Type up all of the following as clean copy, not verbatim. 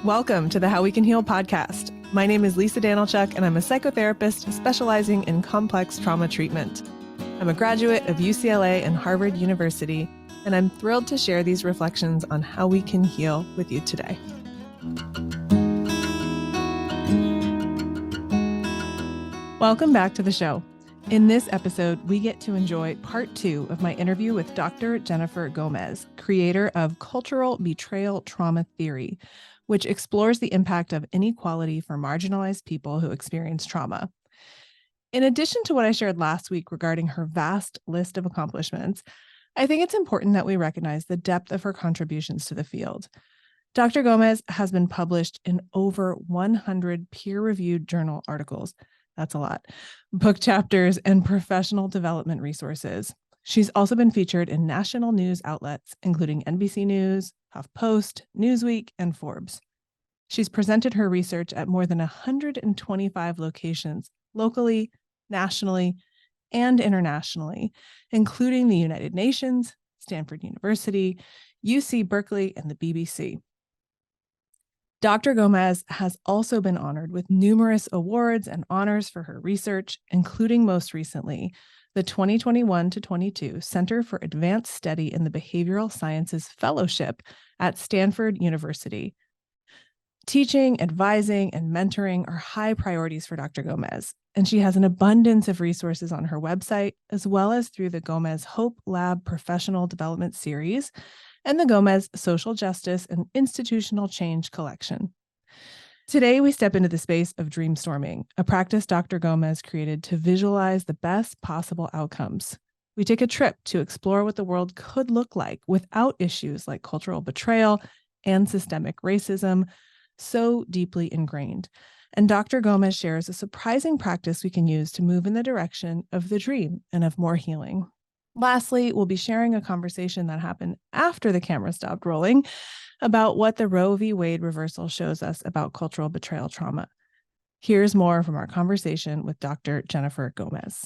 Welcome to the How We Can Heal podcast. My name is Lisa Danilchuk, and I'm a psychotherapist specializing in complex trauma treatment. I'm a graduate of UCLA and Harvard University, and I'm thrilled to share these reflections on how we can heal with you today. Welcome back to the show. In this episode, we get to enjoy part 2 of my interview with Dr. Jennifer Gómez, creator of Cultural Betrayal trauma theory, which explores the impact of inequality for marginalized people who experience trauma. In addition to what I shared last week regarding her vast list of accomplishments, I think it's important that we recognize the depth of her contributions to the field. Dr. Gómez has been published in over 100 peer-reviewed journal articles. That's a lot. Book chapters and professional development resources. She's also been featured in national news outlets, including NBC News, HuffPost, Newsweek, and Forbes. She's presented her research at more than 125 locations, locally, nationally, and internationally, including the United Nations, Stanford University, UC Berkeley, and the BBC. Dr. Gómez has also been honored with numerous awards and honors for her research, including most recently, the 2021-22 Center for Advanced Study in the Behavioral Sciences Fellowship at Stanford University. Teaching, advising, and mentoring are high priorities for Dr. Gómez, and she has an abundance of resources on her website, as well as through the Gómez Hope Lab Professional Development Series and the Gómez Social Justice and Institutional Change Collection. Today, we step into the space of DreamStorming, a practice Dr. Gómez created to visualize the best possible outcomes. We take a trip to explore what the world could look like without issues like cultural betrayal and systemic racism, so deeply ingrained. And Dr. Gómez shares a surprising practice we can use to move in the direction of the dream and of more healing. Lastly, we'll be sharing a conversation that happened after the camera stopped rolling about what the Roe v. Wade reversal shows us about cultural betrayal trauma. Here's more from our conversation with Dr. Jennifer Gómez.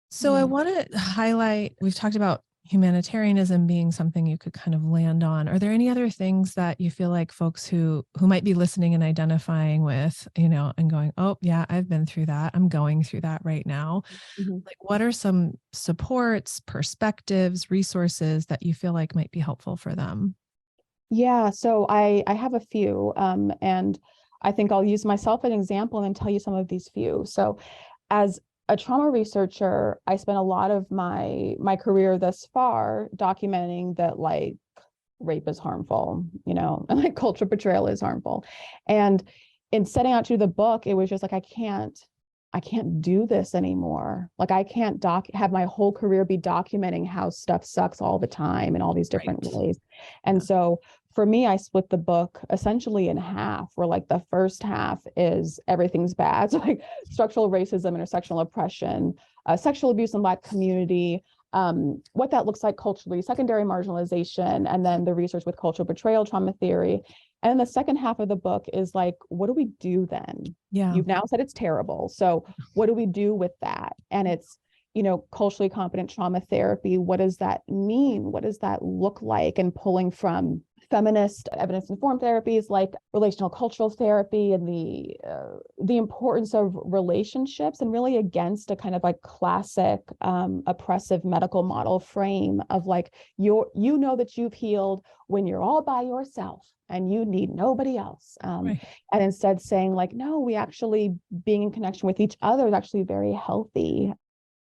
So I want to highlight, we've talked about humanitarianism being something you could kind of land on. Are there any other things that you feel like folks who might be listening and identifying with, and going, oh yeah, I've been through that. I'm going through that right now. Mm-hmm. Like, what are some supports, perspectives, resources that you feel like might be helpful for them? Yeah, so I have a few, and I think I'll use myself as an example and then tell you some of these few. So as a trauma researcher, I spent a lot of my career thus far documenting that like rape is harmful, and like cultural betrayal is harmful. And in setting out to do the book, it was just like, I can't do this anymore. Like I can't have my whole career be documenting how stuff sucks all the time in all these different ways. And so for me, I split the book essentially in half, where like the first half is everything's bad. So like structural racism, intersectional oppression, sexual abuse in Black community, what that looks like culturally, secondary marginalization, and then the research with cultural betrayal trauma theory. And the second half of the book is like, what do we do then? Yeah. You've now said it's terrible. So what do we do with that? And it's, culturally competent trauma therapy. What does that mean? What does that look like? And pulling from feminist evidence-informed therapies like relational cultural therapy and the importance of relationships, and really against a kind of like classic oppressive medical model frame of like, that you've healed when you're all by yourself and you need nobody else. Right. And instead saying like, no, we actually being in connection with each other is actually very healthy.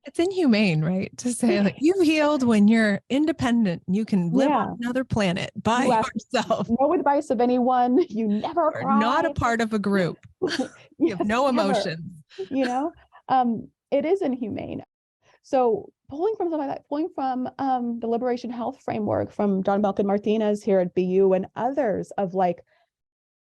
It's inhumane, right? To say like you've healed when you're independent, you can live on another planet by yourself. No advice of anyone. You never cry. Not a part of a group. You have no emotions. It is inhumane. So pulling from something like that, pulling from the Liberation Health Framework from John Belkin Martinez here at BU and others of like,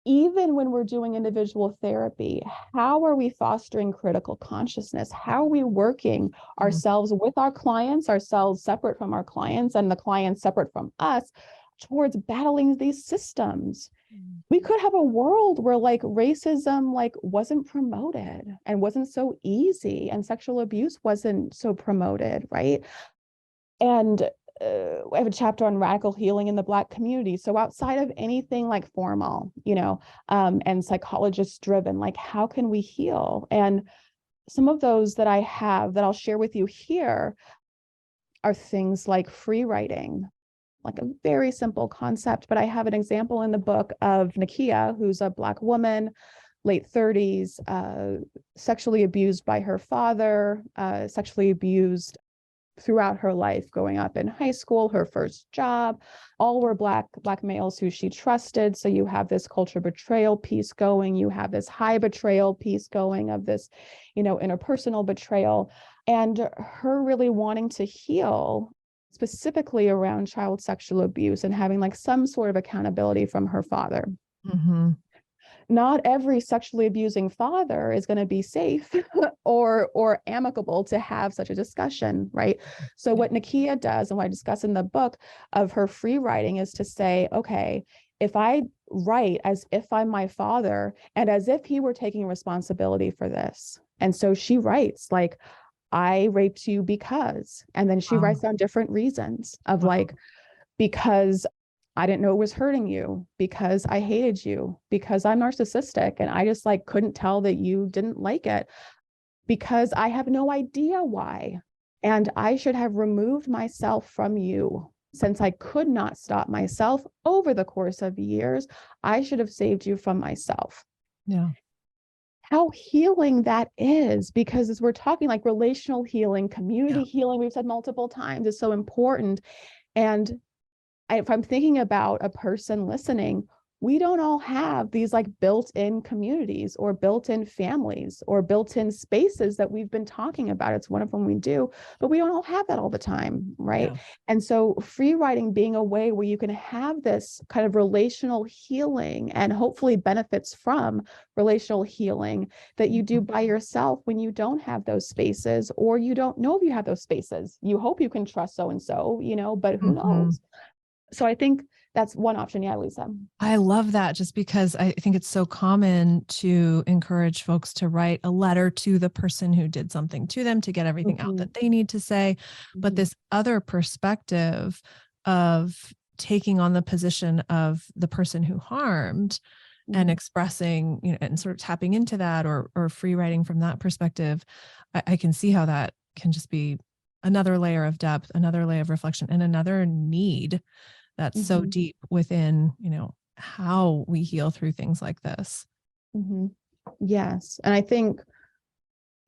even when we're doing individual therapy, how are we fostering critical consciousness? How are we working ourselves with our clients, ourselves separate from our clients, and the clients separate from us towards battling these systems? We could have a world where like racism like wasn't promoted and wasn't so easy, and sexual abuse wasn't so promoted, right? And I have a chapter on radical healing in the Black community. So outside of anything like formal, and psychologist driven, like how can we heal? And some of those that I have that I'll share with you here are things like free writing, like a very simple concept. But I have an example in the book of Nakia, who's a Black woman, late 30s, sexually abused by her father, sexually abused throughout her life, growing up in high school, her first job, all were black males who she trusted. So you have this cultural betrayal piece going, you have this high betrayal piece going of this, interpersonal betrayal, and her really wanting to heal specifically around child sexual abuse and having like some sort of accountability from her father. Mm-hmm. Not every sexually abusing father is going to be safe or amicable to have such a discussion, right? So what Nakia does, and what I discuss in the book of her free writing, is to say, okay, if I write as if I'm my father and as if he were taking responsibility for this. And so she writes like, I raped you because, and then she writes down different reasons of like, because I didn't know it was hurting you, because I hated you, because I'm narcissistic and I just like couldn't tell that you didn't like it, because I have no idea why. And I should have removed myself from you. Since I could not stop myself over the course of years, I should have saved you from myself. Yeah. How healing that is, because as we're talking like relational healing, community healing, we've said multiple times, is so important. And if I'm thinking about a person listening, we don't all have these like built-in communities or built-in families or built-in spaces that we've been talking about. It's one of them we do, but we don't all have that all the time, right? Yeah. And so free writing being a way where you can have this kind of relational healing and hopefully benefits from relational healing that you do by yourself when you don't have those spaces, or you don't know if you have those spaces. You hope you can trust so-and-so, but who knows? So I think that's one option. Yeah, Lisa. I love that, just because I think it's so common to encourage folks to write a letter to the person who did something to them to get everything out that they need to say. But this other perspective of taking on the position of the person who harmed and expressing, and sort of tapping into that or free writing from that perspective, I can see how that can just be another layer of depth, another layer of reflection, and another need that's so deep within, how we heal through things like this. Yes. And I think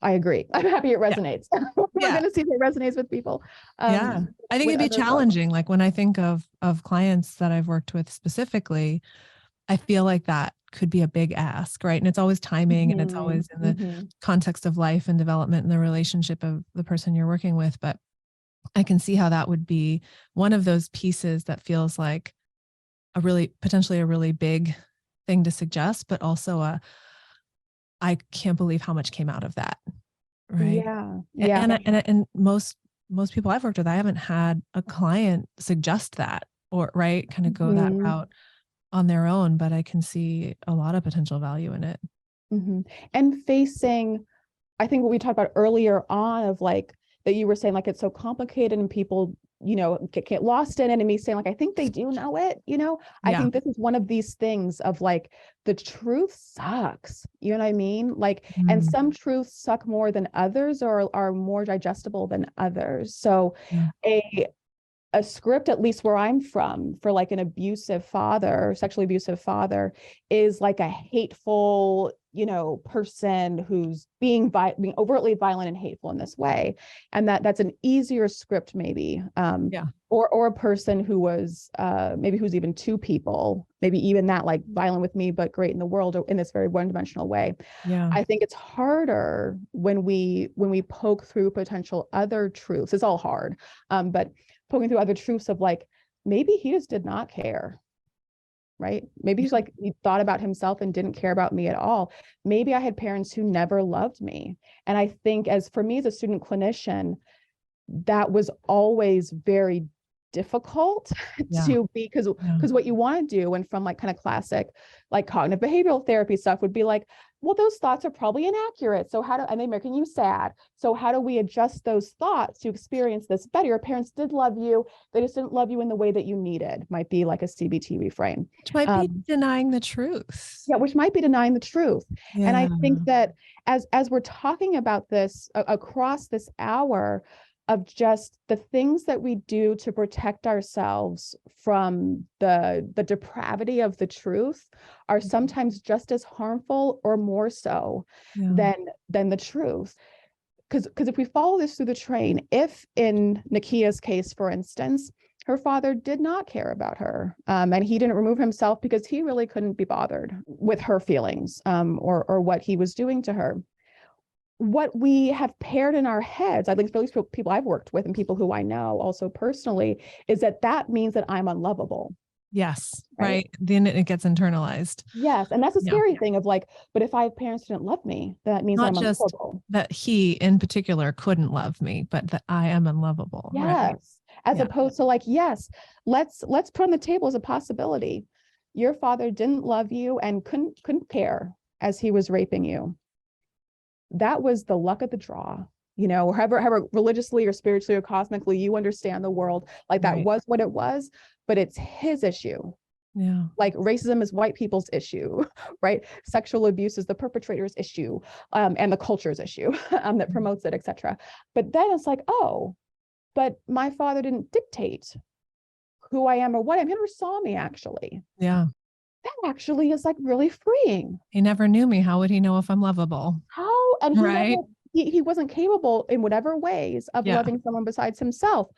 I agree. I'm happy it resonates. We're going to see if it resonates with people. I think it'd be challenging. Like when I think of clients that I've worked with specifically, I feel like that could be a big ask, right? And it's always timing and it's always in the context of life and development and the relationship of the person you're working with. But I can see how that would be one of those pieces that feels like potentially a really big thing to suggest, but also I can't believe how much came out of that. Right. Yeah. And most people I've worked with, I haven't had a client suggest that or kind of go that route on their own, but I can see a lot of potential value in it. And facing, I think what we talked about earlier on of like, that you were saying, like, it's so complicated and people, get lost in it, and me saying like, I think they do know it, I think this is one of these things of like, the truth sucks, you know what I mean? Like, and some truths suck more than others or are more digestible than others. So a script, at least where I'm from, for like an abusive father, sexually abusive father, is like a hateful, person who's being overtly violent and hateful in this way. And that's an easier script maybe. Or a person who was maybe who's even two people, maybe even that, like violent with me, but great in the world in this very one-dimensional way. I think it's harder when we poke through potential other truths. It's all hard. But poking through other truths of like, maybe he just did not care, right? Maybe he's like, he thought about himself and didn't care about me at all. Maybe I had parents who never loved me. And I think for me as a student clinician, that was always very difficult Yeah. to be, because what you want to do, and from like kind of classic like cognitive behavioral therapy stuff would be like, well, those thoughts are probably inaccurate, so and they're making you sad, so how do we adjust those thoughts to experience this better? Your parents did love you, they just didn't love you in the way that you needed, might be like a CBT reframe, which might be denying the truth. yeah, which might be denying the truth. Yeah. And I think that as we're talking about this across this hour, of just the things that we do to protect ourselves from the depravity of the truth are sometimes just as harmful or more so than the truth. Because if we follow this through the train, if in Nakia's case, for instance, her father did not care about her, and he didn't remove himself because he really couldn't be bothered with her feelings, or what he was doing to her. What we have paired in our heads, I think, at least people I've worked with and people who I know also personally, is that means that I'm unlovable. Yes. Right. Then it gets internalized. Yes. And that's a scary thing of like, but if I have parents who didn't love me, that means I'm unlovable. That he in particular couldn't love me, but that I am unlovable. Yes. Right? As opposed to like, yes, let's put on the table as a possibility. Your father didn't love you and couldn't care as he was raping you. That was the luck of the draw, or however religiously or spiritually or cosmically you understand the world, like that was what it was, but it's his issue. Yeah. Like racism is white people's issue, right? Sexual abuse is the perpetrator's issue, and the culture's issue that promotes it, etc. But then it's like, oh, but my father didn't dictate who I am or what I am. He never saw me actually. Yeah. That actually is like really freeing. He never knew me. How would he know if I'm lovable? How? And he wasn't capable in whatever ways of loving someone besides himself.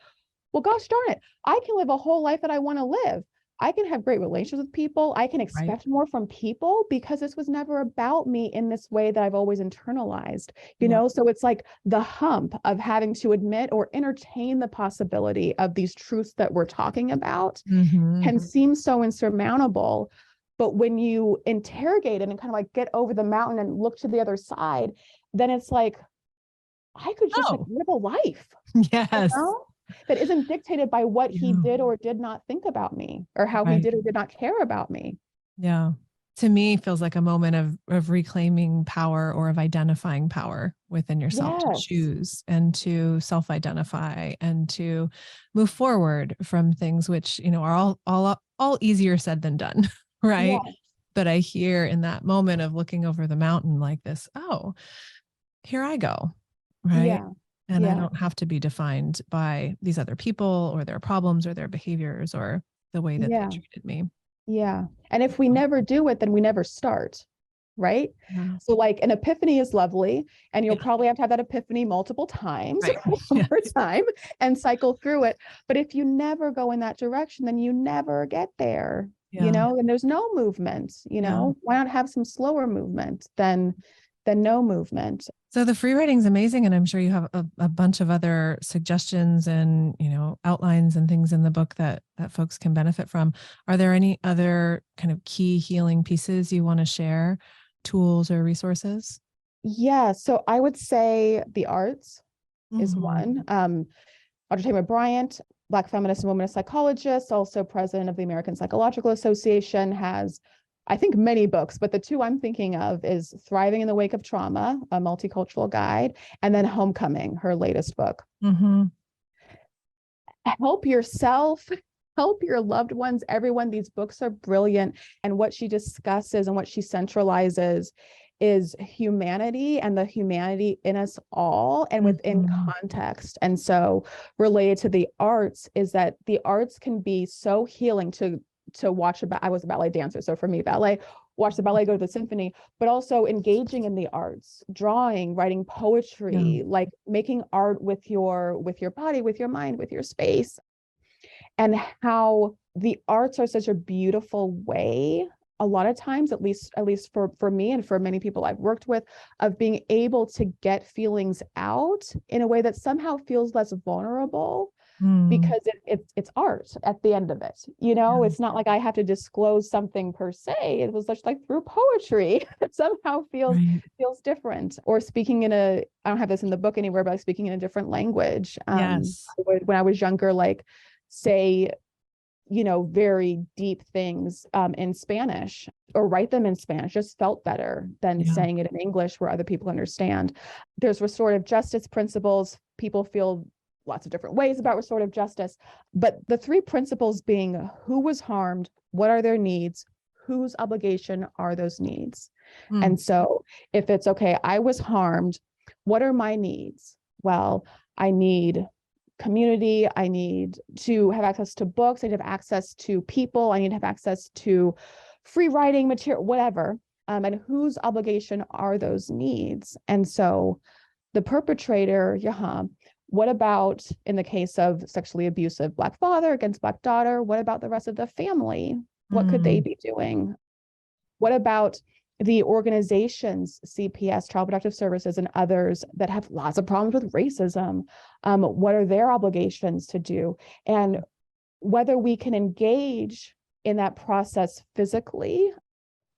Well, gosh darn it. I can live a whole life that I want to live. I can have great relations with people. I can expect more from people because this was never about me in this way that I've always internalized, So it's like the hump of having to admit or entertain the possibility of these truths that we're talking about can seem so insurmountable. But when you interrogate it and kind of like get over the mountain and look to the other side, then it's like, I could just live a life. Yes. That isn't dictated by what he did or did not think about me, or how he did or did not care about me. Yeah. To me, feels like a moment of reclaiming power or of identifying power within yourself to choose and to self-identify and to move forward from things which, are all easier said than done. Right. Yeah. But I hear in that moment of looking over the mountain like this, oh, here I go. Right. Yeah. And I don't have to be defined by these other people or their problems or their behaviors or the way that they treated me. Yeah. And if we never do it, then we never start. Right. Yeah. So like an epiphany is lovely, and you'll probably have to have that epiphany multiple times over time and cycle through it. But if you never go in that direction, then you never get there. And there's no movement, why not have some slower movement than no movement? So the free writing is amazing. And I'm sure you have a bunch of other suggestions and, outlines and things in the book that folks can benefit from. Are there any other kind of key healing pieces you want to share, tools or resources? Yeah. So I would say the arts is one. Dr. Tamara Bryant, Black feminist and womanist psychologist, also president of the American Psychological Association, has, I think, many books, but the two I'm thinking of is Thriving in the Wake of Trauma, a multicultural guide, and then Homecoming, her latest book. Help yourself, help your loved ones, everyone. These books are brilliant. And what she discusses and what she centralizes is humanity and the humanity in us all and within context. And so related to the arts is that the arts can be so healing to watch I was a ballet dancer. So for me, ballet, watch the ballet, go to the symphony, but also engaging in the arts, drawing, writing poetry, like making art with your body, with your mind, with your space. And how the arts are such a beautiful way, a lot of times, at least for me and for many people I've worked with, of being able to get feelings out in a way that somehow feels less vulnerable because it's art at the end of it. It's not like I have to disclose something per se. It was just like through poetry that somehow feels different. Or speaking I don't have this in the book anywhere, but speaking in a different language. When I was younger, like say, very deep things in Spanish, or write them in Spanish, just felt better than saying it in English where other people understand. There's restorative justice principles. People feel lots of different ways about restorative justice, but the three principles being who was harmed, what are their needs, whose obligation are those needs. And so if it's okay, I was harmed, what are my needs? Well, I need community, I need to have access to books, I need to have access to people, I need to have access to free writing material, whatever. And whose obligation are those needs? And so the perpetrator, what about in the case of sexually abusive Black father against Black daughter? What about the rest of the family? What could they be doing? What about the organizations, CPS, Child Protective Services, and others that have lots of problems with racism? What are their obligations to do? And whether we can engage in that process physically,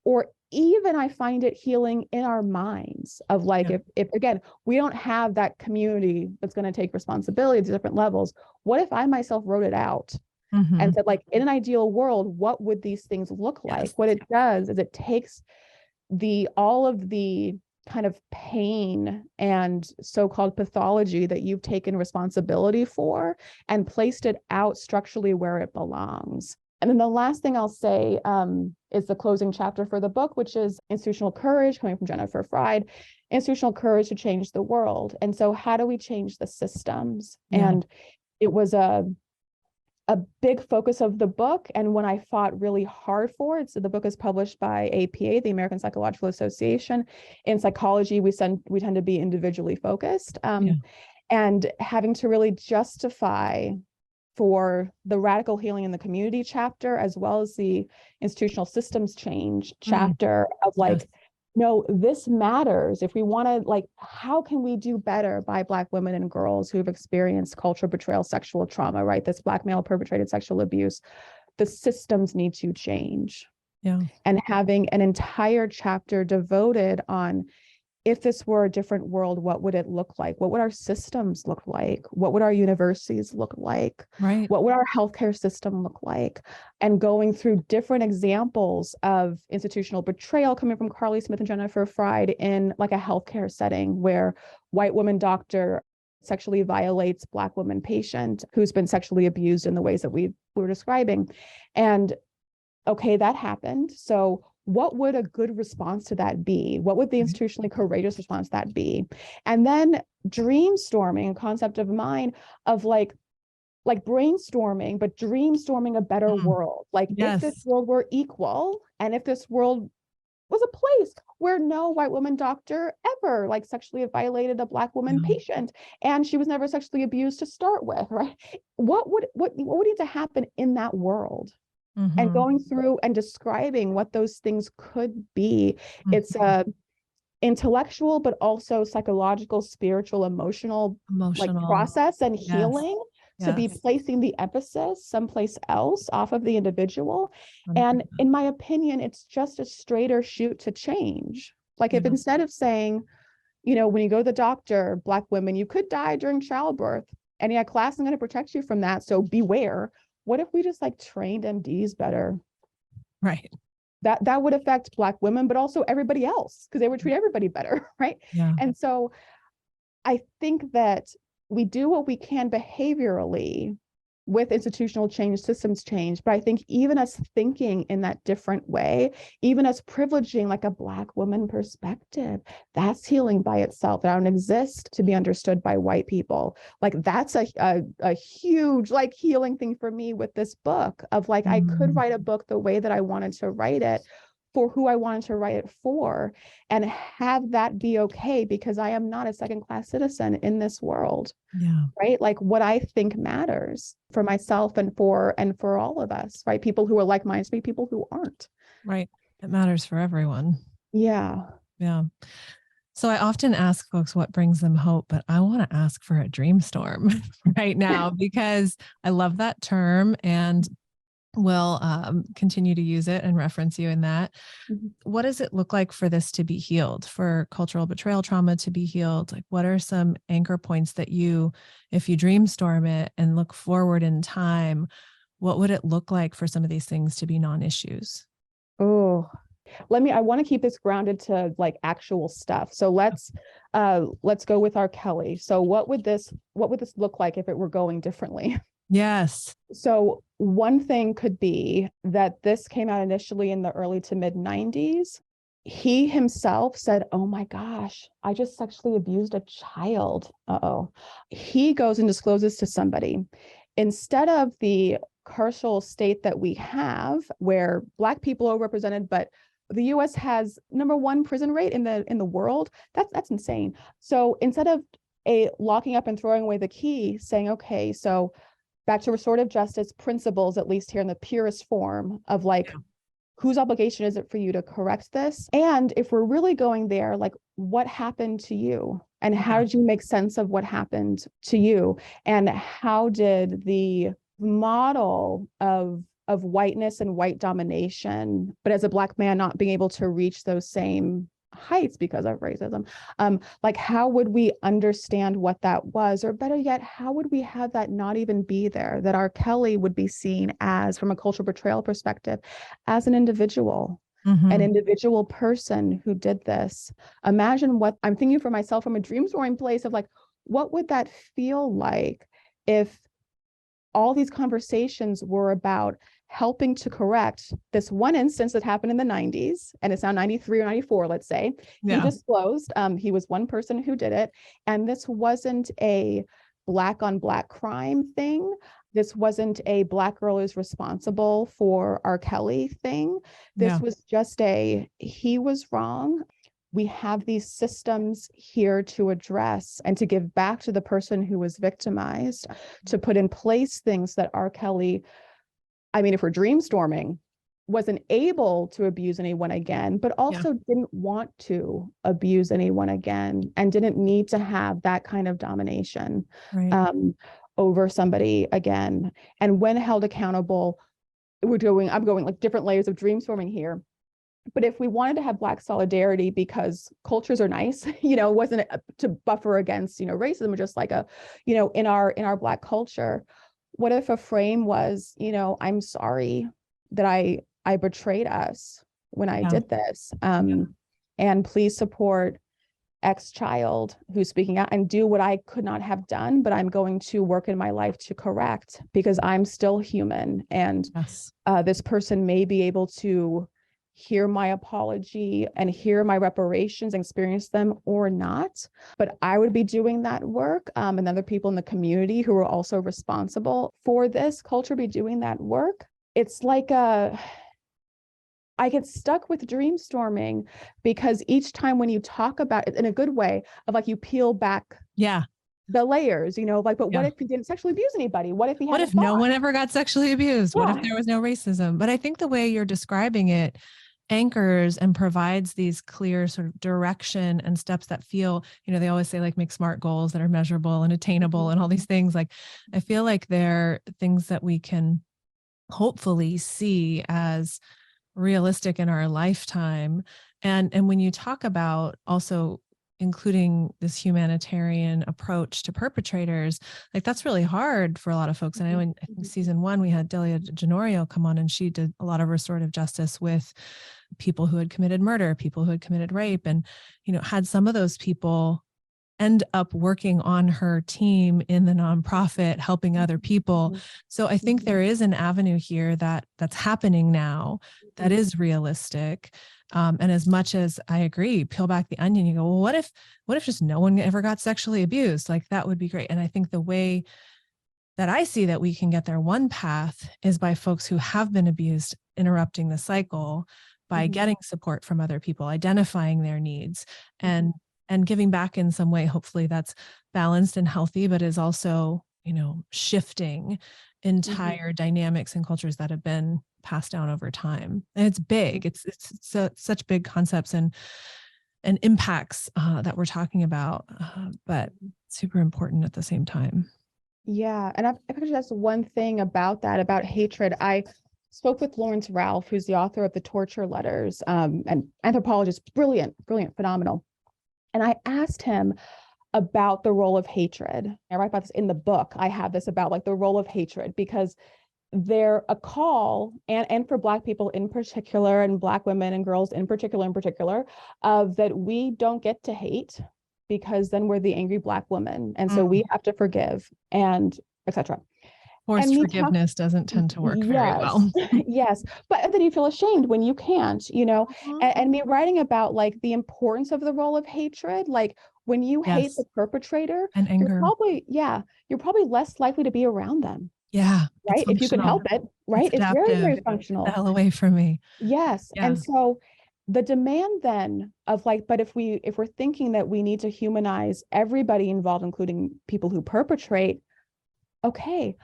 or even I find it healing in our minds of like, if again, we don't have that community that's going to take responsibility at different levels, what if I myself wrote it out and said, like, in an ideal world, what would these things look like? What it does is it takes all of the kind of pain and so-called pathology that you've taken responsibility for and placed it out structurally where it belongs. And then the last thing I'll say is the closing chapter for the book, which is institutional courage, coming from Jennifer Fried, institutional courage to change the world. And so how do we change the systems? And it was a big focus of the book, and when I fought really hard for it. So the book is published by APA, the American Psychological Association. In psychology, we tend to be individually focused, and having to really justify for the radical healing in the community chapter, as well as the institutional systems change chapter of like, no, this matters. If we want to, like, how can we do better by Black women and girls who've experienced cultural betrayal, sexual trauma, right? This Black male perpetrated sexual abuse. The systems need to change. And having an entire chapter devoted on, if this were a different world, what would it look like? What would our systems look like? What would our universities look like? Right. What would our healthcare system look like? And going through different examples of institutional betrayal coming from Carly Smith and Jennifer Fried in like a healthcare setting where white woman doctor sexually violates Black woman patient who's been sexually abused in the ways that we were describing. And okay, that happened. So what would a good response to that be? What would the institutionally courageous response to that be? And then DreamStorming, a concept of mine of like brainstorming, but dreamstorming a better world. Like if this world were equal, and if this world was a place where no white woman doctor ever like sexually violated a Black woman patient, and she was never sexually abused to start with, right? What would need to happen in that world? And going through and describing what those things could be. It's a intellectual, but also psychological, spiritual, emotional. Like process and healing to be placing the emphasis someplace else off of the individual. And in my opinion, it's just a straighter shoot to change. Like if instead of saying, when you go to the doctor, Black women, you could die during childbirth, and class is going to protect you from that, so beware. What if we just like trained MDs better? Right. That would affect Black women, but also everybody else, because they would treat everybody better, right? And so I think that we do what we can behaviorally with institutional change, systems change, but I think even us thinking in that different way, even us privileging like a Black woman perspective, that's healing by itself. That don't exist to be understood by white people. Like that's a huge like healing thing for me with this book of like, I could write a book the way that I wanted to write it, for who I wanted to write it for, and have that be okay, because I am not a second-class citizen in this world. Right? Like what I think matters for myself and for all of us, right? People who are like-minded, people who aren't. Right. It matters for everyone. Yeah. So I often ask folks what brings them hope, but I want to ask for a dream storm right now because I love that term. And will continue to use it and reference you in that. Mhm. What does it look like for this to be healed, for cultural betrayal trauma to be healed? Like, what are some anchor points that you, if you dreamstorm it and look forward in time, what would it look like for some of these things to be non-issues? Oh, I want to keep this grounded to like actual stuff. So let's go with R. Kelly. So what would this look like if it were going differently? Yes. So one thing could be that this came out initially in the early to mid 90s. He himself said, "Oh my gosh, I just sexually abused a child." Uh-oh. He goes and discloses to somebody. Instead of the carceral state that we have, where Black people are represented, but the US has #1 prison rate in the world, that's insane. So instead of a locking up and throwing away the key, saying, okay, so back to restorative justice principles, at least here in the purest form of like, Yeah. whose obligation is it for you to correct this? And if we're really going there, like what happened to you? And how Yeah. did you make sense of what happened to you? And how did the model of whiteness and white domination, but as a Black man not being able to reach those same heights because of racism, like how would we understand what that was? Or better yet, how would we have that not even be there, that R. Kelly would be seen as, from a cultural betrayal perspective, as an individual, an individual person who did this? Imagine what I'm thinking for myself from a dreamstorming place of like, what would that feel like if all these conversations were about helping to correct this one instance that happened in the 90s, and it's now 93 or 94, let's say. He Yeah. disclosed he was one person who did it, and this wasn't a Black on Black crime thing. This wasn't a Black girl is responsible for R. Kelly thing. This Yeah. was just he was wrong. We have these systems here to address and to give back to the person who was victimized, to put in place things that R. Kelly, I mean, if we're dreamstorming, wasn't able to abuse anyone again, but also didn't want to abuse anyone again and didn't need to have that kind of domination Right. over somebody again. And when held accountable, I'm going like different layers of dreamstorming here. But if we wanted to have Black solidarity because cultures are nice, it wasn't to buffer against, racism, just like in our Black culture, what if a frame was, I'm sorry that I betrayed us when I Yeah. did this, and please support X child who's speaking out and do what I could not have done, but I'm going to work in my life to correct because I'm still human, and Yes. this person may be able to hear my apology and hear my reparations and experience them or not, but I would be doing that work, and other people in the community who are also responsible for this culture be doing that work. It's like I get stuck with dreamstorming because each time when you talk about it in a good way of like, you peel back Yeah. the layers, like, but what Yeah. if he didn't sexually abuse anybody? What if he What had a if no thought? one ever got sexually abused? What if Yeah. there was no racism? But I think the way you're describing it anchors and provides these clear sort of direction and steps that feel, they always say like make smart goals that are measurable and attainable and all these things. Like, I feel like they're things that we can hopefully see as realistic in our lifetime. And when you talk about also including this humanitarian approach to perpetrators, like that's really hard for a lot of folks. And I know in season 1, we had Delia Genorio come on, and she did a lot of restorative justice with people who had committed murder, people who had committed rape, and, had some of those people end up working on her team in the nonprofit, helping other people. So I think there is an avenue here that's happening now that is realistic. And as much as I agree, peel back the onion, you go, well, what if just no one ever got sexually abused? Like that would be great. And I think the way that I see that we can get there, one path is by folks who have been abused, interrupting the cycle by getting support from other people, identifying their needs, and giving back in some way, hopefully that's balanced and healthy, but is also, shifting entire dynamics and cultures that have been passed down over time. And it's big. It's such big concepts and impacts that we're talking about, but super important at the same time. Yeah. And if I could just ask one thing about that, about hatred, spoke with Lawrence Ralph, who's the author of the Torture Letters, and anthropologist, brilliant, phenomenal. And I asked him about the role of hatred. I write about this in the book. I have this about like the role of hatred, because they're a call, and for Black people in particular, and Black women and girls in particular, of that we don't get to hate, because then we're the angry Black woman. And so we have to forgive, and etc. Forced forgiveness doesn't tend to work very well. Yes. But then you feel ashamed when you can't, and me writing about like the importance of the role of hatred, like when you hate the perpetrator and anger, you're probably less likely to be around them. Yeah. Right. If you can help it, right. It's very, very functional. Get the hell away from me. Yes. Yeah. And so the demand then of like, but if we're thinking that we need to humanize everybody involved, including people who perpetrate, okay.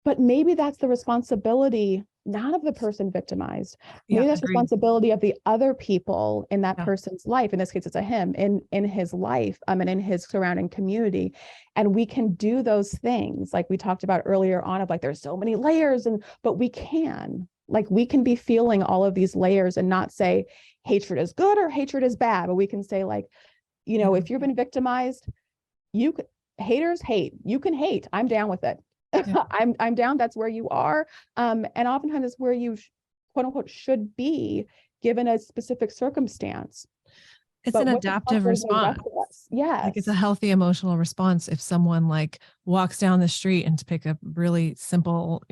But maybe that's the responsibility, not of the person victimized. Maybe that's responsibility of the other people in that person's life. In this case, it's a him in his life, and in his surrounding community. And we can do those things like we talked about earlier on, of like, there's so many layers, but we can be feeling all of these layers and not say hatred is good or hatred is bad, but we can say like, if you've been victimized, haters hate, you can hate, I'm down with it. Yeah. I'm down. That's where you are. And oftentimes it's where you quote unquote should be given a specific circumstance. It's an adaptive response. Yes. Like it's a healthy emotional response. If someone like walks down the street, and to pick a really simple,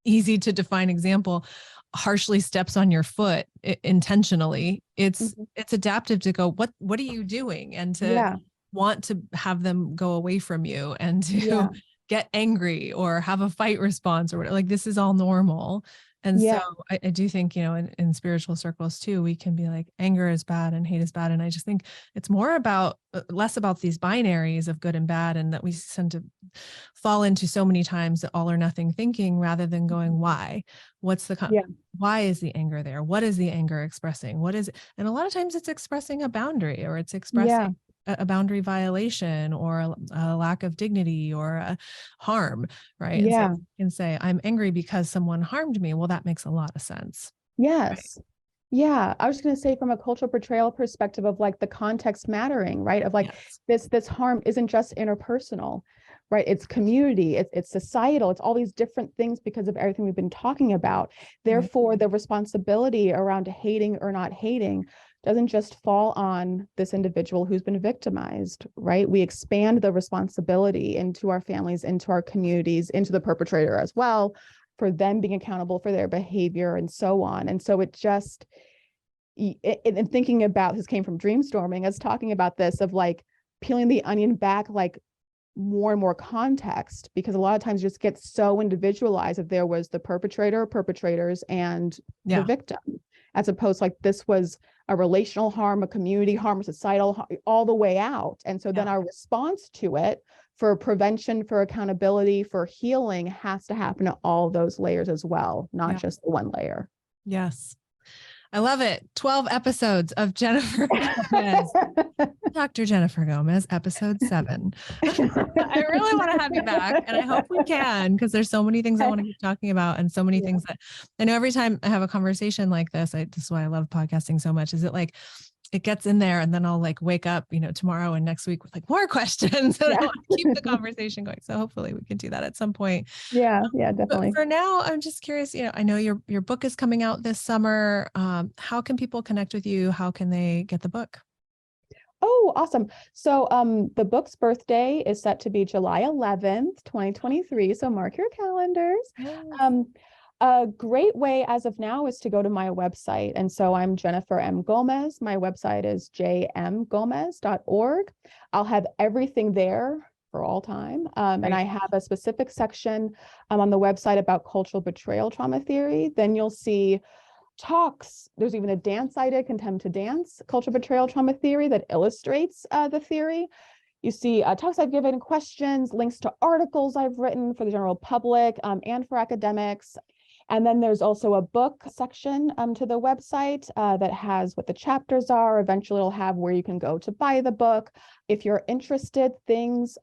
easy to define example, harshly steps on your foot intentionally, it's adaptive to go, what are you doing? And to want to have them go away from you, and to get angry or have a fight response or whatever. Like this is all normal. And so I do think, in spiritual circles too, we can be like, anger is bad and hate is bad. And I just think it's more about, less about these binaries of good and bad, and that we tend to fall into so many times, the all or nothing thinking, rather than going, why? What's why is the anger there? What is the anger expressing? What is it? And a lot of times it's expressing a boundary, or it's expressing a boundary violation, or a lack of dignity, or a harm, right? And so you can say, I'm angry because someone harmed me. Well, that makes a lot of sense. Yes. Right? Yeah. I was just going to say, from a cultural betrayal perspective, of like the context mattering, right? Of like this harm isn't just interpersonal, right? It's community, it's societal, it's all these different things because of everything we've been talking about. Therefore, the responsibility around hating or not hating doesn't just fall on this individual who's been victimized, right? We expand the responsibility into our families, into our communities, into the perpetrator as well, for them being accountable for their behavior and so on. And so it just, and thinking about, this came from DreamStorming, as talking about this, of like peeling the onion back, like more and more context, because a lot of times you just get so individualized if there was the perpetrators and the victim, as opposed to like this was a relational harm, a community harm, a societal harm, all the way out. And so then our response to it, for prevention, for accountability, for healing, has to happen at all those layers as well, not just the one layer. Yes. I love it. 12 episodes of Jennifer Gómez. Dr. Jennifer Gómez, episode 7. I really want to have you back, and I hope we can, because there's so many things I want to keep talking about, and so many things that I know every time I have a conversation like this, this is why I love podcasting so much, is it like, it gets in there, and then I'll like wake up, tomorrow and next week with like more questions, and I want to keep the conversation going. So hopefully we can do that at some point. Yeah, definitely. But for now, I'm just curious, I know your book is coming out this summer. How can people connect with you? How can they get the book? Oh, awesome. So the book's birthday is set to be July 11th, 2023. So mark your calendars. Yes. A great way as of now is to go to my website. And so I'm Jennifer M. Gómez. My website is jmgomez.org. I'll have everything there for all time. And I have a specific section on the website about cultural betrayal trauma theory. Then you'll see talks. There's even a dance I did, Contempt to Dance, Cultural Betrayal Trauma Theory, that illustrates the theory. You see talks I've given, questions, links to articles I've written for the general public and for academics. And then there's also a book section to the website that has what the chapters are. Eventually it'll have where you can go to buy the book. If you're interested,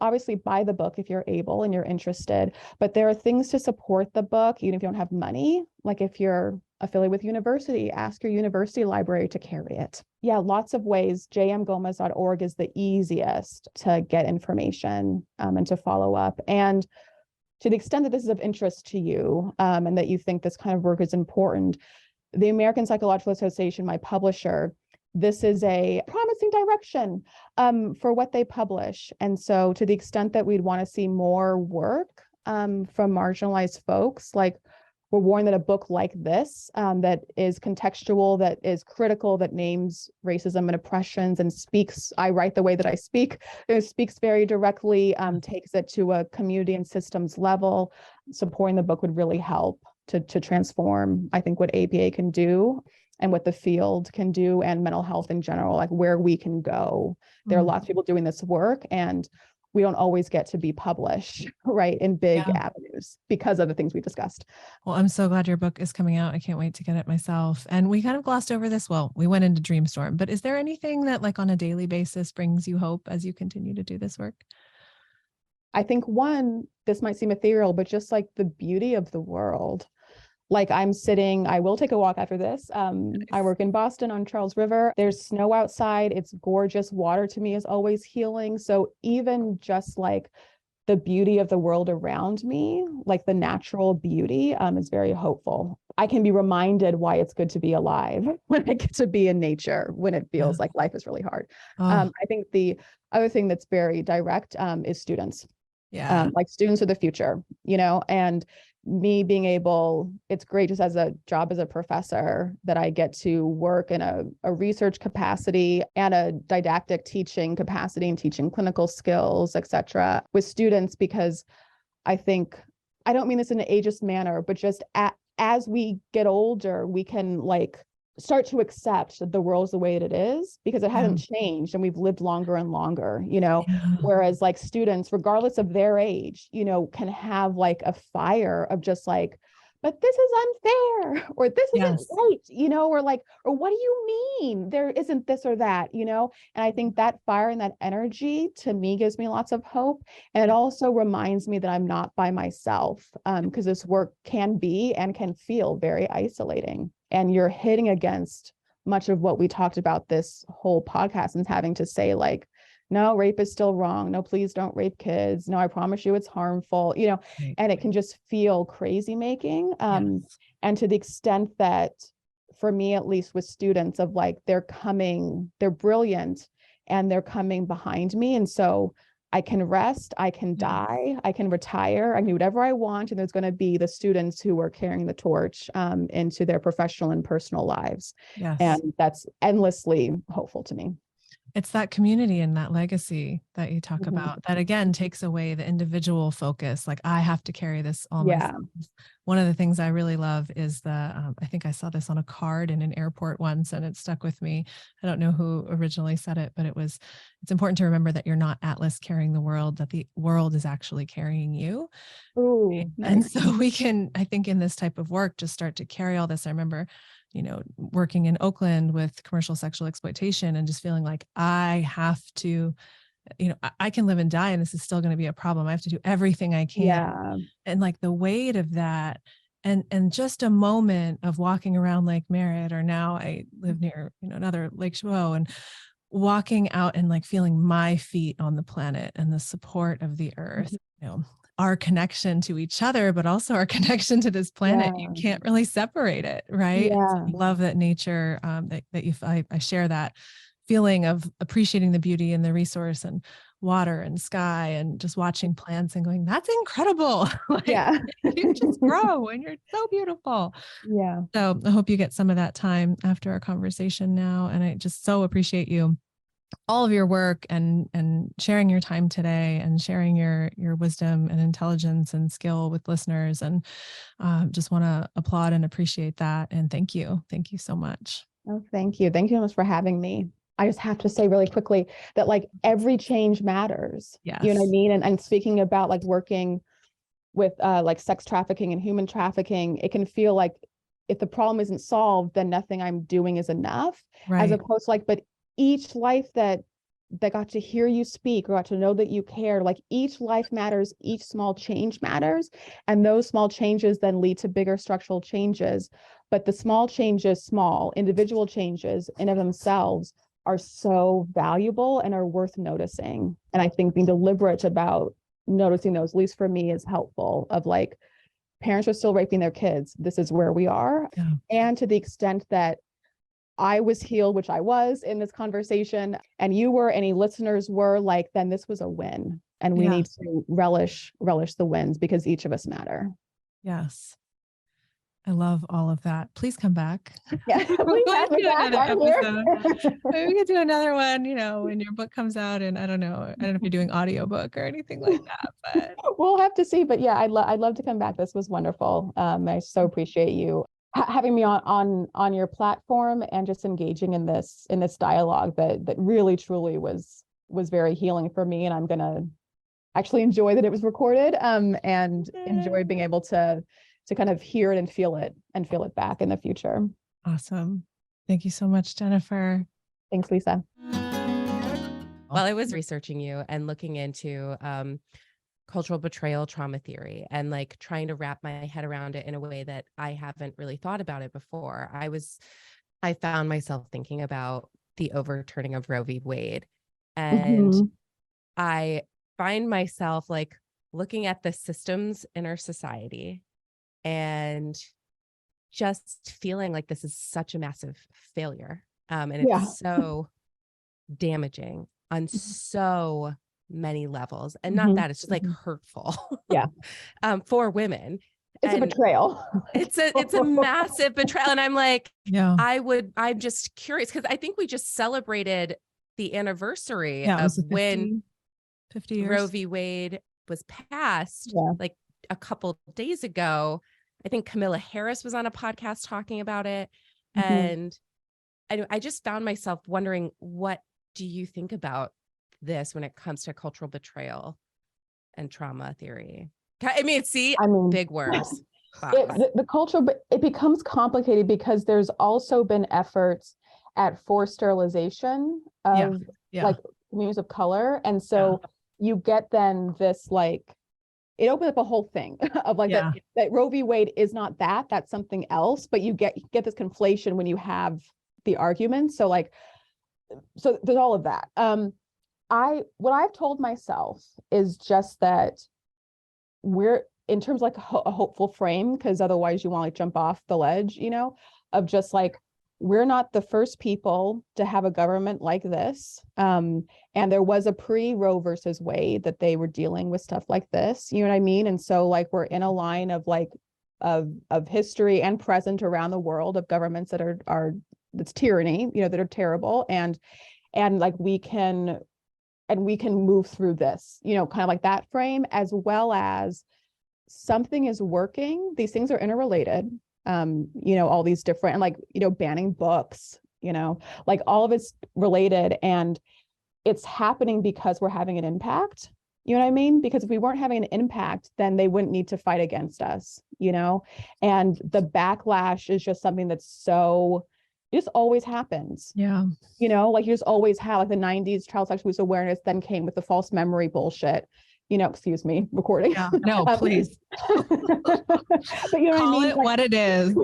obviously buy the book if you're able and you're interested, but there are things to support the book, even if you don't have money. Like if you're affiliated with university, ask your university library to carry it. Yeah, lots of ways. jmgomez.org is the easiest to get information and to follow up. And to the extent that this is of interest to you and that you think this kind of work is important, the American Psychological Association, my publisher, this is a promising direction for what they publish. And so to the extent that we'd want to see more work from marginalized folks, like we're warned that a book like this that is contextual, that is critical, that names racism and oppressions and speaks, I write the way that I speak, it speaks very directly, takes it to a community and systems level. Supporting the book would really help to transform, I think, what APA can do and what the field can do and mental health in general, like where we can go. There are lots of people doing this work and we don't always get to be published, right, in big avenues because of the things we discussed. Well, I'm so glad your book is coming out. I can't wait to get it myself. And we kind of glossed over this. Well, we went into DreamStorm, but is there anything that like on a daily basis brings you hope as you continue to do this work? I think one, this might seem ethereal, but just like the beauty of the world. Like I will take a walk after this. Nice. I work in Boston on Charles River. There's snow outside. It's gorgeous. Water to me is always healing. So even just like the beauty of the world around me, like the natural beauty is very hopeful. I can be reminded why it's good to be alive when I get to be in nature, when it feels like life is really hard. I think the other thing that's very direct is students. Like students are the future, and me being able, it's great just as a job as a professor that I get to work in a research capacity and a didactic teaching capacity and teaching clinical skills, et cetera, with students, because I think, I don't mean this in an ageist manner, but just as we get older, we can like start to accept that the world is the way that it is because it hasn't changed and we've lived longer and longer, whereas like students, regardless of their age, can have like a fire of just like, but this is unfair, or this isn't right, or like, or what do you mean there isn't this or that, and I think that fire and that energy to me gives me lots of hope. And it also reminds me that I'm not by myself, because this work can be and can feel very isolating. And you're hitting against much of what we talked about this whole podcast and having to say like, no, rape is still wrong. No, please don't rape kids. No, I promise you it's harmful, and it can just feel crazy making. And to the extent that, for me, at least with students of like, they're brilliant and they're coming behind me. And so I can rest, I can die, I can retire, I can do whatever I want. And there's going to be the students who are carrying the torch into their professional and personal lives. And that's endlessly hopeful to me. It's that community and that legacy that you talk about that again takes away the individual focus. Like I have to carry this all myself. One of the things I really love is I think I saw this on a card in an airport once and it stuck with me. I don't know who originally said it, but it's important to remember that you're not Atlas carrying the world, that the world is actually carrying you. Ooh, nice. And so we can, I think in this type of work, just start to carry all this. I remember working in Oakland with commercial sexual exploitation and just feeling like I have to, I can live and die and this is still going to be a problem. I have to do everything I can. Yeah. And like the weight of that and just a moment of walking around Lake Merritt, or now I live near, another Lake Chouo, and walking out and like feeling my feet on the planet and the support of the earth, our connection to each other, but also our connection to this planet. You can't really separate it, right? Yeah. I love that nature, I share that feeling of appreciating the beauty and the resource and water and sky and just watching plants and going, that's incredible. You just grow and you're so beautiful. Yeah. So I hope you get some of that time after our conversation now. And I just so appreciate you, all of your work and sharing your time today and sharing your wisdom and intelligence and skill with listeners. And just want to applaud and appreciate that. And thank you. Thank you so much. Oh, thank you. Thank you so much for having me. I just have to say really quickly that like every change matters. Yes. You know what I mean? And speaking about like working like sex trafficking and human trafficking, it can feel like if the problem isn't solved, then nothing I'm doing is enough. Right. As opposed to like, but each life that got to hear you speak or got to know that you care, like each life matters, each small change matters. And those small changes then lead to bigger structural changes. But the small changes, small individual changes in of themselves are so valuable and are worth noticing. And I think being deliberate about noticing those, at least for me, is helpful. Of like, parents are still raping their kids. This is where we are. Yeah. And to the extent that I was healed, which I was in this conversation, and you were, any listeners were, like, then this was a win. And we need to relish the wins, because each of us matter. Yes. I love all of that. Please come back. Yeah, Maybe we could do another one, when your book comes out, and I don't know if you're doing audiobook or anything like that, but we'll have to see. But yeah, I'd love to come back. This was wonderful. I so appreciate you having me on your platform and just engaging in this dialogue that really truly was very healing for me. And I'm gonna actually enjoy that it was recorded, and enjoy being able to kind of hear it and feel it back in the future. Awesome. Thank you so much, Jennifer. Thanks, Lisa. While I was researching you and looking into cultural betrayal trauma theory, and like trying to wrap my head around it in a way that I haven't really thought about it before, I found myself thinking about the overturning of Roe v. Wade. And I find myself like looking at the systems in our society and just feeling like this is such a massive failure. And it's so damaging on so many levels. And not that, it's just like hurtful for women. It's a betrayal. It's a massive betrayal. And I'm like, yeah, I'm just curious, because I think we just celebrated the anniversary of when 50 years. Roe v. Wade was passed like a couple days ago. I think Camilla Harris was on a podcast talking about it. And I just found myself wondering, what do you think about this when it comes to cultural betrayal and trauma theory? I mean, big words. The culture, but it becomes complicated because there's also been efforts at forced sterilization of like communities of color. And so you get then this, like, it opens up a whole thing of like that Roe v. Wade is not that's something else, but you get this conflation when you have the argument. So there's all of that. What I've told myself is just that we're, in terms of like a hopeful frame, because otherwise you want to like jump off the ledge, of just like, we're not the first people to have a government like this. And there was a pre-Roe versus Wade that they were dealing with stuff like this, you know what I mean? And so like, we're in a line of like, of history and present around the world of governments that are that's tyranny, that are terrible. And like, we can move through this, kind of like that frame, as well as something is working. These things are interrelated. All these different, and like, banning books, like all of it's related, and it's happening because we're having an impact. You know what I mean? Because if we weren't having an impact, then they wouldn't need to fight against us, and the backlash is just something that's it just always happens. Yeah. Like you just always have, like the 90s child sexual abuse awareness then came with the false memory bullshit. Excuse me, recording. Yeah, no, please. But you know Call what I mean? it what it is.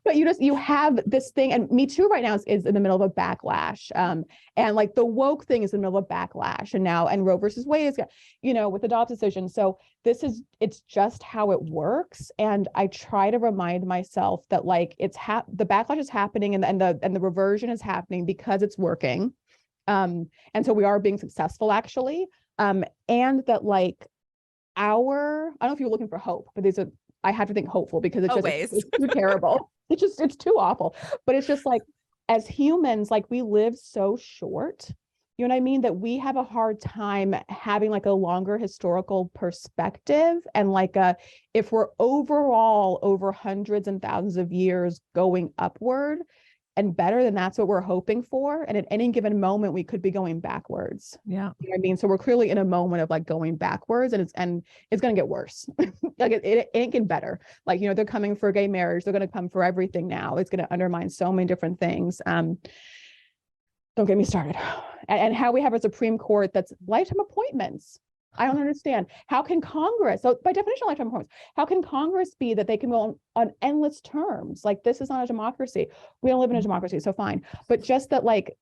But you have this thing, and Me Too right now is in the middle of a backlash. And like the woke thing is in the middle of a backlash. And Roe versus Wade is, with the Dobbs decision. So it's just how it works. And I try to remind myself that like the backlash is happening and the reversion is happening because it's working. And so we are being successful, actually. And that like I don't know if you're looking for hope, but I have to think hopeful, because it's too terrible. It's too awful. But it's just like, as humans, like we live so short, you know what I mean? That we have a hard time having like a longer historical perspective. And like if we're overall over hundreds and thousands of years going upward, and better, then that's what we're hoping for. And at any given moment, we could be going backwards. Yeah. You know what I mean? So we're clearly in a moment of like going backwards, and it's going to get worse. Like it ain't getting better. Like, you know, they're coming for gay marriage. They're going to come for everything now. It's going to undermine so many different things. Don't get me started. And how we have a Supreme Court that's lifetime appointments. I don't understand. How can Congress, so by definition, lifetime appointments, how can Congress be that they can go on endless terms? Like, this is not a democracy. We don't live in a democracy, so fine. But just that, like,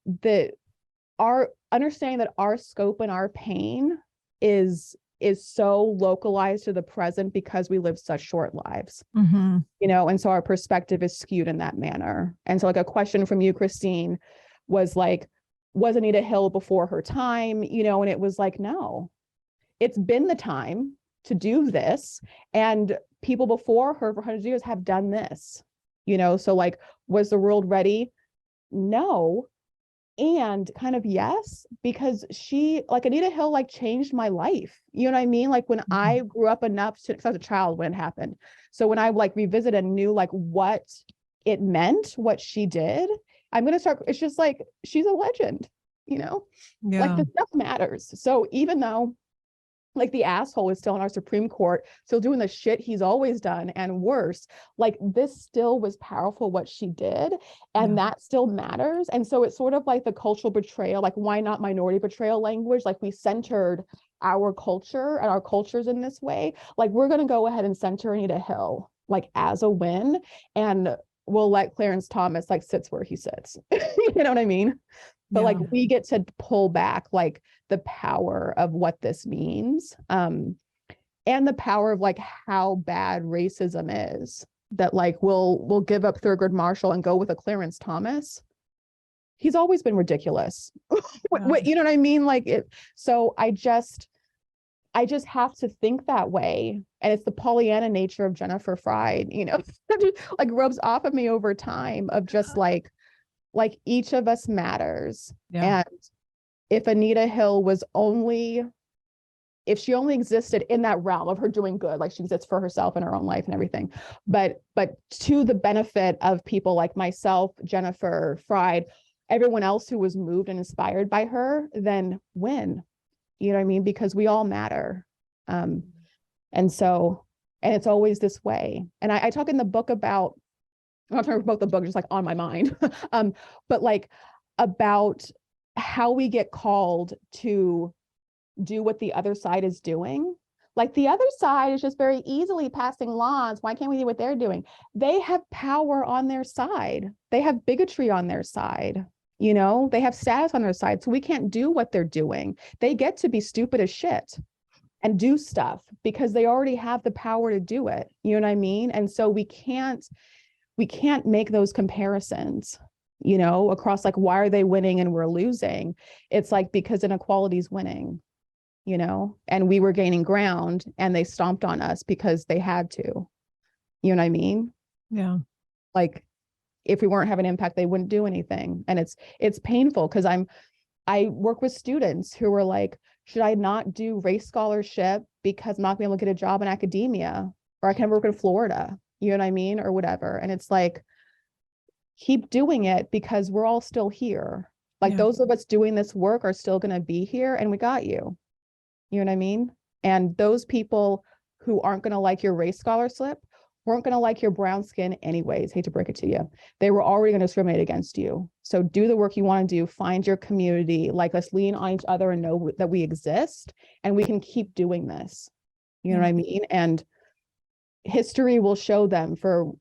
our understanding that our scope and our pain is so localized to the present because we live such short lives, Mm-hmm. you know, and so our perspective is skewed in that manner. And so, like, a question from you, Christine, was like, was Anita Hill before her time? You know, and it was like, no, it's been the time to do this. And people before her for hundreds of years have done this, you know? So, like, was the world ready? No. And kind of yes, because she, like, Anita Hill, like, changed my life. You know what I mean? Like, when I grew up enough to, 'cause I was a child when it happened. So when I like revisited and knew like what it meant, what she did, I'm going to start, it's just like, she's a legend, you know, like, Yeah. the stuff matters. So even though, like, the asshole is still in our Supreme Court, still doing the shit he's always done and worse, like, this still was powerful what she did, and that still matters. And so it's sort of like the cultural betrayal, like, why not minority betrayal language? Like, we centered our culture and our cultures in this way. Like, we're going to go ahead and center Anita Hill, like, as a win, and we'll let Clarence Thomas, like, sits where he sits. You know what I mean? But like, we get to pull back, like, the power of what this means, and the power of, like, how bad racism is, that, like, we'll give up Thurgood Marshall and go with a Clarence Thomas. He's always been ridiculous. You know what I mean? Like, it. So I just have to think that way. And it's the Pollyanna nature of Jennifer Fried, you know, like, rubs off of me over time, of just like each of us matters. And if Anita Hill was if she only existed in that realm of her doing good, like, she exists for herself and her own life and everything, but to the benefit of people like myself, Jennifer Fried, everyone else who was moved and inspired by her, then win. You know what I mean? Because we all matter. And so, and it's always this way. And I talk in the book about, I'm not talking about the book, just like on my mind, but like, about how we get called to do what the other side is doing. Like, the other side is just very easily passing laws. Why can't we do what they're doing? They have power on their side. They have bigotry on their side. You know, they have status on their side. So we can't do what they're doing. They get to be stupid as shit and do stuff because they already have the power to do it. You know what I mean? And so we can't make those comparisons, you know, across, like, why are they winning and we're losing? It's like, because inequality is winning, you know, and we were gaining ground and they stomped on us because they had to. You know what I mean? Yeah. Like, if we weren't having impact, they wouldn't do anything. And it's painful, because I work with students who are like, should I not do race scholarship because I'm not going to be able to get a job in academia, or I can work in Florida? You know what I mean? Or whatever. And it's like, keep doing it, because we're all still here. Like, those of us doing this work are still going to be here, and we got you. You know what I mean? And those people who aren't going to like your race scholarship weren't going to like your brown skin anyways. Hate to break it to you. They were already going to discriminate against you. So do the work you want to do, find your community, like, let's lean on each other and know that we exist and we can keep doing this. You know what I mean? And history will show them for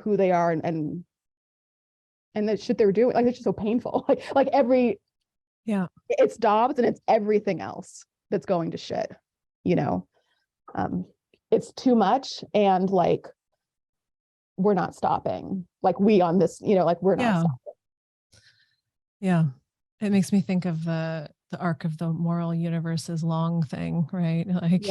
who they are, and the shit they're doing. Like, it's just so painful. Like it's Dobbs and it's everything else that's going to shit, you know. It's too much, and like, we're not stopping. Like, we on this, you know, like, we're not stopping. Yeah. It makes me think of the arc of the moral universe is long thing, right? Like,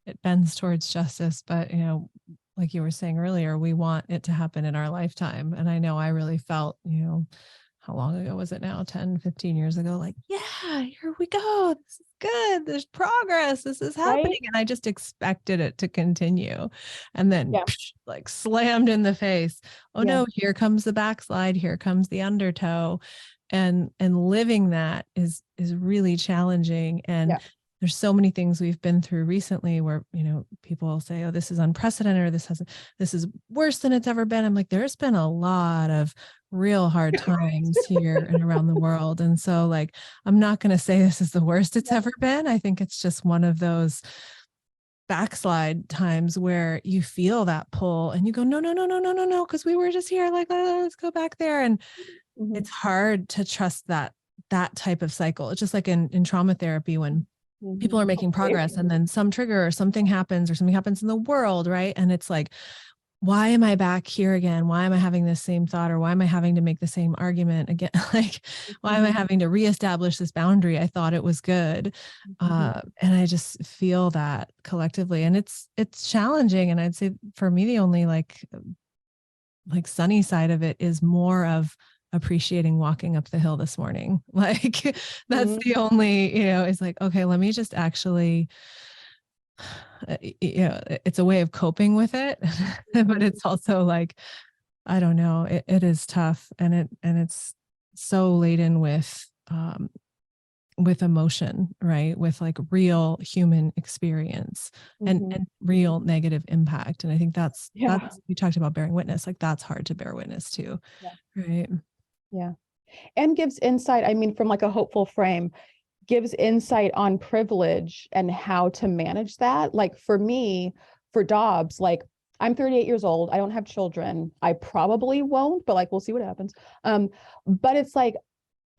it bends towards justice, but, you know, like you were saying earlier, we want it to happen in our lifetime. And I know I really felt, you know, how long ago was it now? 10, 15 years ago, like, yeah, here we go. This is good. There's progress. This is happening. Right? And I just expected it to continue. And then Yeah. like slammed in the face. Oh Yeah. no, here comes the backslide. Here comes the undertow. And living that is really challenging. And Yeah. there's so many things we've been through recently where, you know, people say, oh, this is unprecedented, or this is worse than it's ever been. I'm like, there's been a lot of real hard times here and around the world. And so like, I'm not going to say this is the worst it's ever been. I think it's just one of those backslide times where you feel that pull and you go, no, no, no, no, no, no, no. Cause we were just here, like, let's go back there. And it's hard to trust that type of cycle. It's just like in trauma therapy, when people are making progress and then some trigger or something happens in the world, right? And it's like, why am I back here again? Why am I having this same thought, or why am I having to make the same argument again? Like, why am I having to reestablish this boundary? I thought it was good. And I just feel that collectively, and it's challenging. And I'd say for me, the only like sunny side of it is more of appreciating walking up the hill this morning. Like that's the only, you know, it's like, okay, let me just actually, you know, it's a way of coping with it, but it's also like, I don't know, it is tough. And it's so laden with emotion, right? With like real human experience and real negative impact. And I think that's, you talked about bearing witness, like that's hard to bear witness to. Right. Yeah. And gives insight. I mean, from like a hopeful frame, gives insight on privilege and how to manage that. Like for me, for Dobbs, like I'm 38 years old. I don't have children. I probably won't, but like, we'll see what happens. But it's like,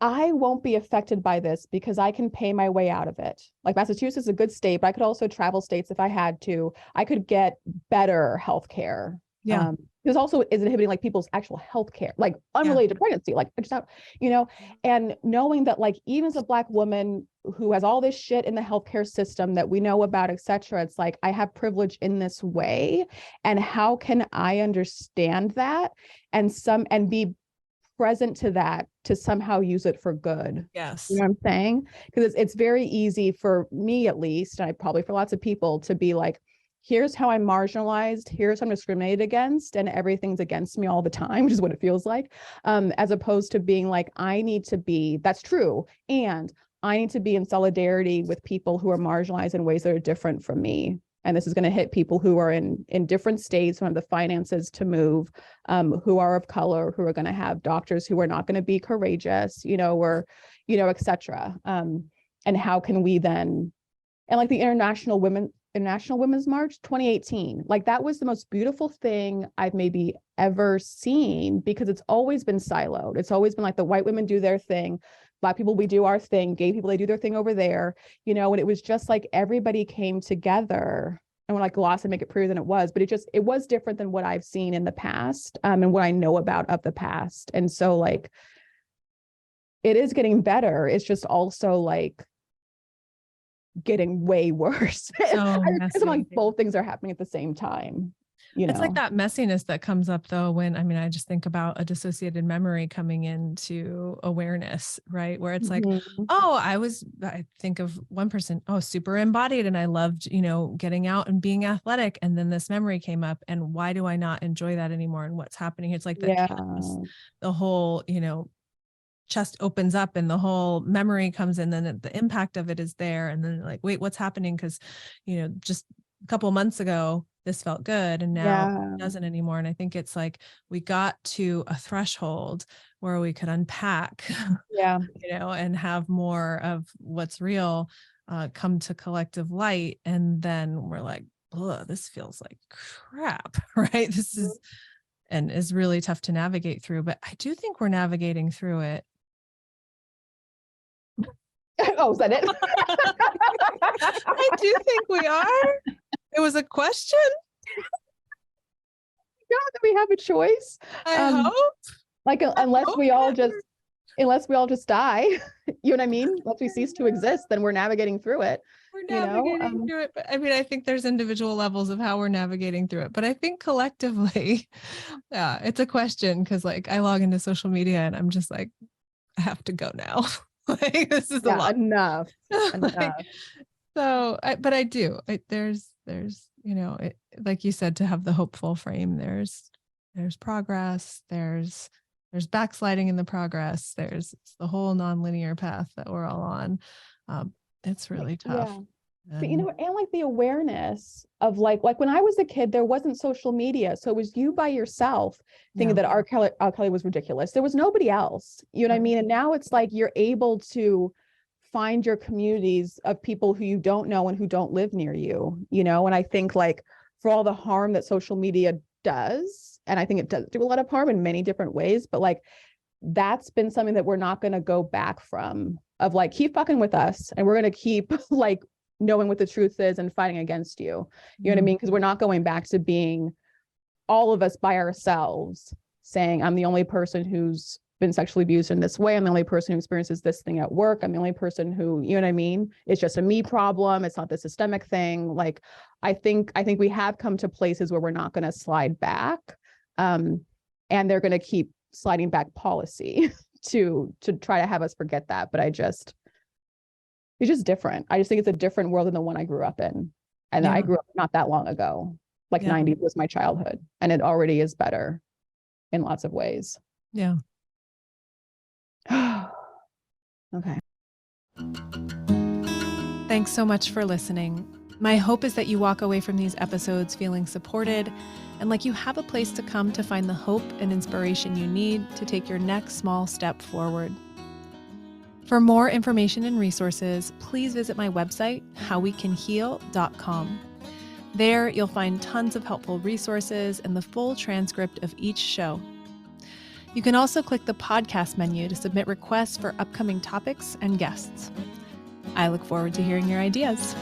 I won't be affected by this because I can pay my way out of it. Like Massachusetts is a good state, but I could also travel states if I had to. I could get better healthcare. Yeah. This also is inhibiting like people's actual healthcare, like unrelated to pregnancy, like just not, you know, and knowing that like even as a Black woman who has all this shit in the healthcare system that we know about, et cetera, it's like I have privilege in this way. And how can I understand that and be present to that to somehow use it for good? Yes. You know what I'm saying? Because it's very easy for me, at least, and I probably for lots of people, to be like, here's how I'm marginalized, here's how I'm discriminated against, and everything's against me all the time, which is what it feels like, as opposed to being like, I need to be, that's true, and I need to be in solidarity with people who are marginalized in ways that are different from me. And this is going to hit people who are in different states, who have the finances to move, who are of color, who are going to have doctors who are not going to be courageous, you know, or, you know, et cetera. And how can we then, and like the International Women's March 2018, like that was the most beautiful thing I've maybe ever seen, because it's always been siloed. It's always been like the white women do their thing, Black people, we do our thing, gay people, they do their thing over there, you know, and it was just like everybody came together. And we're like gloss and make it prettier than it was, but it was different than what I've seen in the past, and what I know about of the past. And so like, it is getting better. It's just also like getting way worse. It's like both things are happening at the same time. You know, it's like that messiness that comes up though when, I mean, I just think about a dissociated memory coming into awareness, right? Where it's like, oh, I think of one person, oh, super embodied, and I loved, you know, getting out and being athletic. And then this memory came up, and why do I not enjoy that anymore? And what's happening? It's like the whole, you know, chest opens up and the whole memory comes in, and then the impact of it is there. And then like, wait, what's happening? Because, you know, just a couple of months ago, this felt good, and now it doesn't anymore. And I think it's like, we got to a threshold where we could unpack, you know, and have more of what's real come to collective light. And then we're like, this feels like crap, right? This is really tough to navigate through, but I do think we're navigating through it. Oh, is that it? I do think we are. It was a question. Yeah, that we have a choice. I hope. Like, unless we all just die, you know what I mean? Once we cease to exist, then we're navigating through it. We're navigating through it. But I mean, I think there's individual levels of how we're navigating through it. But I think collectively, yeah, it's a question, because like I log into social media and I'm just like, I have to go now. Like, this is a Yeah, lot. enough. Like, Enough. so, but I do. There's, like you said, to have the hopeful frame. There's progress. There's backsliding in the progress. There's the whole nonlinear path that we're all on. It's really tough. Yeah. But and like the awareness of like when I was a kid, there wasn't social media. So it was you by yourself thinking that R. Kelly was ridiculous. There was nobody else. You know what I mean? And now it's like you're able to find your communities of people who you don't know and who don't live near you, and I think like for all the harm that social media does, and I think it does do a lot of harm in many different ways, but like that's been something that we're not going to go back from, of like keep fucking with us and we're going to keep like knowing what the truth is and fighting against you. You know what I mean? Because we're not going back to being all of us by ourselves saying, I'm the only person who's been sexually abused in this way. I'm the only person who experiences this thing at work. I'm the only person who, you know what I mean? It's just a me problem. It's not the systemic thing. Like, I think we have come to places where we're not going to slide back. And they're going to keep sliding back policy to try to have us forget that. But it's just different. I just think it's a different world than the one I grew up in. And I grew up not that long ago. Like 90s was my childhood. And it already is better in lots of ways. Yeah. Okay. Thanks so much for listening. My hope is that you walk away from these episodes feeling supported and like you have a place to come to find the hope and inspiration you need to take your next small step forward. For more information and resources, please visit my website, howwecanheal.com. There, you'll find tons of helpful resources and the full transcript of each show. You can also click the podcast menu to submit requests for upcoming topics and guests. I look forward to hearing your ideas.